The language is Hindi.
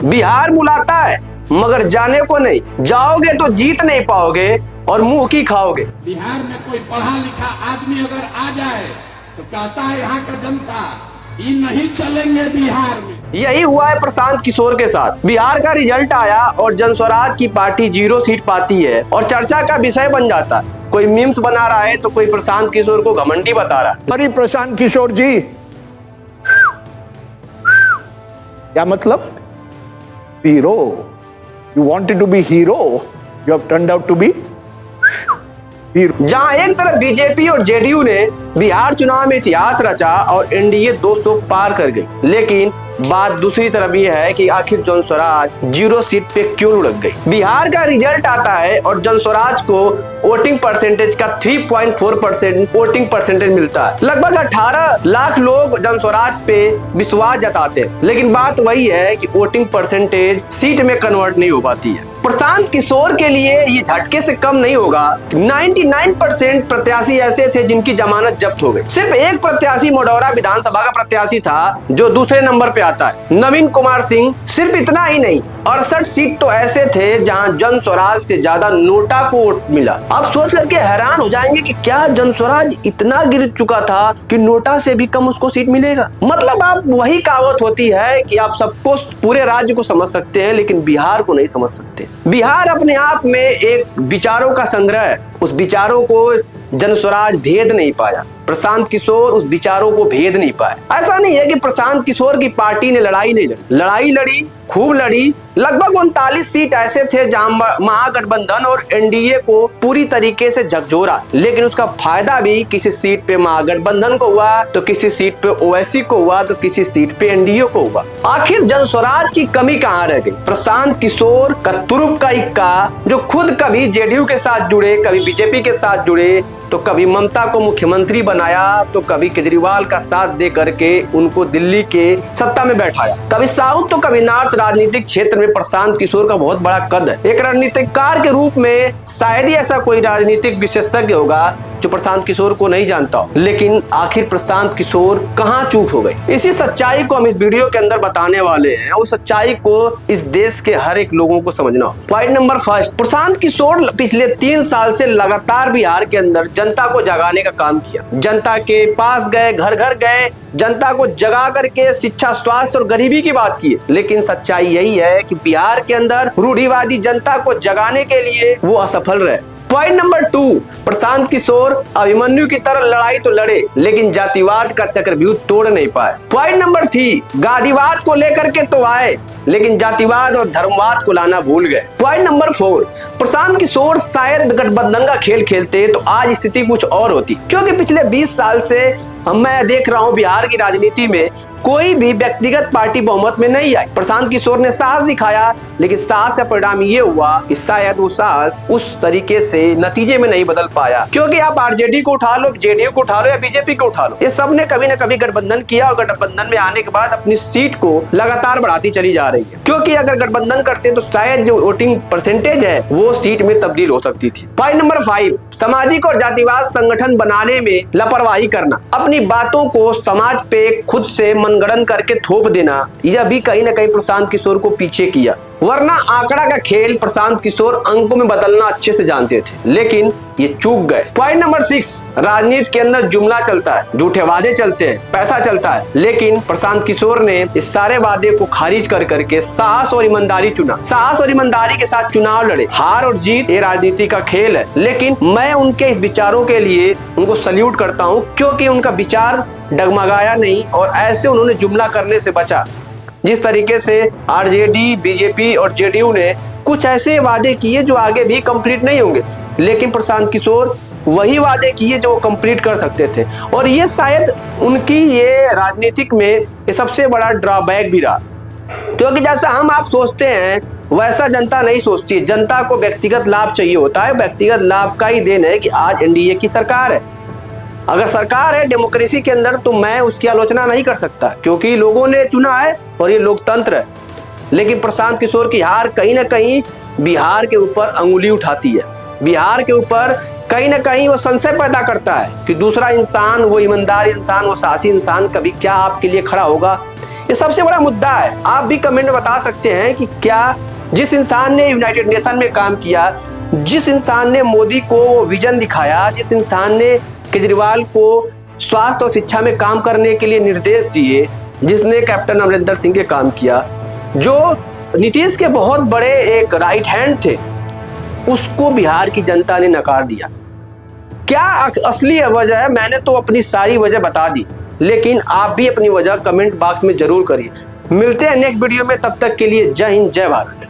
बिहार बुलाता है मगर जाने को नहीं, जाओगे तो जीत नहीं पाओगे और मुंह की खाओगे। बिहार में कोई पढ़ा लिखा आदमी अगर आ जाए तो कहता है यहाँ का जनता ये नहीं चलेंगे बिहार में। यही हुआ है प्रशांत किशोर के साथ। बिहार का रिजल्ट आया और जनस्वराज की पार्टी 0 सीट पाती है और चर्चा का विषय बन जाता है। कोई मीम्स बना रहा है तो कोई प्रशांत किशोर को घमंडी बता रहा है। अरे प्रशांत किशोर जी, क्या मतलब? Hero, you wanted to be hero, you have turned out to be hero. जहां एक तरफ बीजेपी और जेडीयू ने बिहार चुनाव में इतिहास रचा और एनडीए 200 पार कर गई, लेकिन बात दूसरी तरफ यह है कि आखिर जनस्वराज 0 सीट पे क्यों लुढ़क गई। बिहार का रिजल्ट आता है और जनस्वराज को वोटिंग परसेंटेज का 3.4% वोटिंग परसेंटेज मिलता है। लगभग 18 लाख लोग जनस्वराज पे विश्वास जताते हैं, लेकिन बात वही है कि वोटिंग परसेंटेज सीट में कन्वर्ट नहीं हो पाती है। प्रशांत किशोर के लिए ये झटके से कम नहीं होगा। 99% प्रत्याशी ऐसे थे जिनकी जमानत जब्त हो गई। सिर्फ एक प्रत्याशी मडौरा विधानसभा का प्रत्याशी था जो दूसरे नंबर पे आता है, नवीन कुमार सिंह। सिर्फ इतना ही नहीं, 68 सीट तो ऐसे थे जहां जनस्वराज से ज्यादा नोटा को वोट मिला। आप सोच करके हैरान हो जाएंगे कि क्या जनस्वराज इतना गिर चुका था कि नोटा से भी कम उसको सीट मिलेगा। मतलब आप वही कहावत होती है कि आप सबको पूरे राज्य को समझ सकते हैं लेकिन बिहार को नहीं समझ सकते। बिहार अपने आप में एक विचारों का संग्रह है। उस विचारों को जनस्वराज भेद नहीं पाया, प्रशांत किशोर उस विचारों को भेद नहीं पाए। ऐसा नहीं है कि प्रशांत किशोर की पार्टी ने लड़ाई नहीं लड़ी, लड़ाई लड़ी, खूब लड़ी। लगभग 39 सीट ऐसे थे जहां महागठबंधन और एनडीए को पूरी तरीके से झकझोरा, लेकिन उसका फायदा भी किसी सीट पे महागठबंधन को हुआ तो किसी सीट पे ओवैसी को हुआ तो किसी सीट पे एनडीए को हुआ। आखिर जनस्वराज की कमी कहाँ रह गई? प्रशांत किशोर का तुरुप का इक्का, जो खुद कभी जेडीयू के साथ जुड़े, कभी बीजेपी के साथ जुड़े, तो कभी ममता को मुख्यमंत्री बनाया तो कभी केजरीवाल का साथ दे करके उनको दिल्ली के सत्ता में बैठाया। कभी साउथ तो कभी नॉर्थ राजनीतिक क्षेत्र में प्रशांत किशोर का बहुत बड़ा कद है। एक रणनीतिकार के रूप में शायद ही ऐसा कोई राजनीतिक विशेषज्ञ होगा जो प्रशांत किशोर को नहीं जानता हो। लेकिन आखिर प्रशांत किशोर कहां चूक हो गई? इसी सच्चाई को हम इस वीडियो के अंदर बताने वाले हैं। उस सच्चाई को इस देश के हर एक लोगों को समझना हो। पॉइंट नंबर 1, प्रशांत किशोर पिछले 3 साल से लगातार बिहार के अंदर जनता को जगाने का काम किया। जनता के पास गए, घर घर गए, जनता को जगा करके शिक्षा, स्वास्थ्य और गरीबी की बात की। लेकिन सच्चाई यही है कि बिहार के अंदर रूढ़िवादी जनता को जगाने के लिए वो असफल रहे। पॉइंट नंबर 2, प्रशांत किशोर अभिमन्यु की तरह लड़ाई तो लड़े लेकिन जातिवाद का चक्रव्यूह तोड़ नहीं पाए। पॉइंट नंबर 3, गादीवाद को लेकर के तो आए लेकिन जातिवाद और धर्मवाद को लाना भूल गए। पॉइंट नंबर 4, प्रशांत किशोर शायद गठबंधन का खेल खेलते तो आज स्थिति कुछ और होती, क्योंकि पिछले 20 साल से मैं देख रहा हूं बिहार की राजनीति में कोई भी व्यक्तिगत पार्टी बहुमत में नहीं आई। प्रशांत किशोर ने साहस दिखाया, लेकिन साहस का परिणाम ये हुआ कि शायद वो साहस उस तरीके से नतीजे में नहीं बदल पाया। क्योंकि आप आरजेडी को उठा लो, जेडीयू को उठा लो या बीजेपी को उठा लो, ये सब ने कभी न कभी गठबंधन किया और गठबंधन में आने के बाद अपनी सीट को लगातार बढ़ाती चली जा रही है। क्योंकि अगर गठबंधन करते तो शायद जो वोटिंग परसेंटेज है वो सीट में तब्दील हो सकती थी। पॉइंट नंबर 5, सामाजिक और जातिवाद संगठन बनाने में लापरवाही करना, अपनी बातों को समाज पे खुद से मनगढ़ंत करके थोप देना, यह भी कहीं ना कहीं प्रशांत किशोर को पीछे किया। वरना आंकड़ा का खेल प्रशांत किशोर अंकों में बदलना अच्छे से जानते थे, लेकिन ये चूक गए। पॉइंट नंबर 6, राजनीति के अंदर जुमला चलता है, झूठे वादे चलते हैं, पैसा चलता है, लेकिन प्रशांत किशोर ने इस सारे वादे को खारिज कर करके साहस और ईमानदारी चुना। साहस और ईमानदारी के साथ चुनाव लड़े। हार और जीत ये राजनीति का खेल है, लेकिन मैं उनके इस विचारों के लिए उनको सल्यूट करता हूँ, क्योंकि उनका विचार डगमगाया नहीं और ऐसे उन्होंने जुमला करने से बचा। जिस तरीके से आरजेडी, बीजेपी और जेडीयू ने कुछ ऐसे वादे किए जो आगे भी कंप्लीट नहीं होंगे, लेकिन प्रशांत किशोर वही वादे किए जो कंप्लीट कर सकते थे। और ये शायद उनकी ये राजनीतिक में ये सबसे बड़ा ड्रॉबैक भी रहा, क्योंकि जैसा हम आप सोचते हैं वैसा जनता नहीं सोचती। जनता को व्यक्तिगत लाभ चाहिए होता है। व्यक्तिगत लाभ का ही देन है कि आज एनडीए की सरकार है। अगर सरकार है डेमोक्रेसी के अंदर तो मैं उसकी आलोचना नहीं कर सकता, क्योंकि लोगों ने चुना है और ये लोकतंत्र है। लेकिन प्रशांत किशोर की हार कहीं ना कहीं बिहार के ऊपर अंगुली उठाती है। बिहार के ऊपर कहीं ना कहीं वो संशय पैदा करता है कि दूसरा इंसान, वो ईमानदार इंसान, वो साहसी इंसान कभी क्या आपके लिए खड़ा होगा। ये सबसे बड़ा मुद्दा है। आप भी कमेंट में बता सकते हैं कि क्या जिस इंसान ने यूनाइटेड नेशन में काम किया, जिस इंसान ने मोदी को विजन दिखाया, जिस इंसान ने केजरीवाल को स्वास्थ्य और शिक्षा में काम करने के लिए निर्देश दिए, जिसने कैप्टन अमरिंदर सिंह के काम किया, जो नीतीश के बहुत बड़े एक राइट हैंड थे, उसको बिहार की जनता ने नकार दिया। क्या असली वजह है? मैंने तो अपनी सारी वजह बता दी, लेकिन आप भी अपनी वजह कमेंट बॉक्स में जरूर करिए। मिलते हैं नेक्स्ट वीडियो में, तब तक के लिए जय हिंद, जय भारत।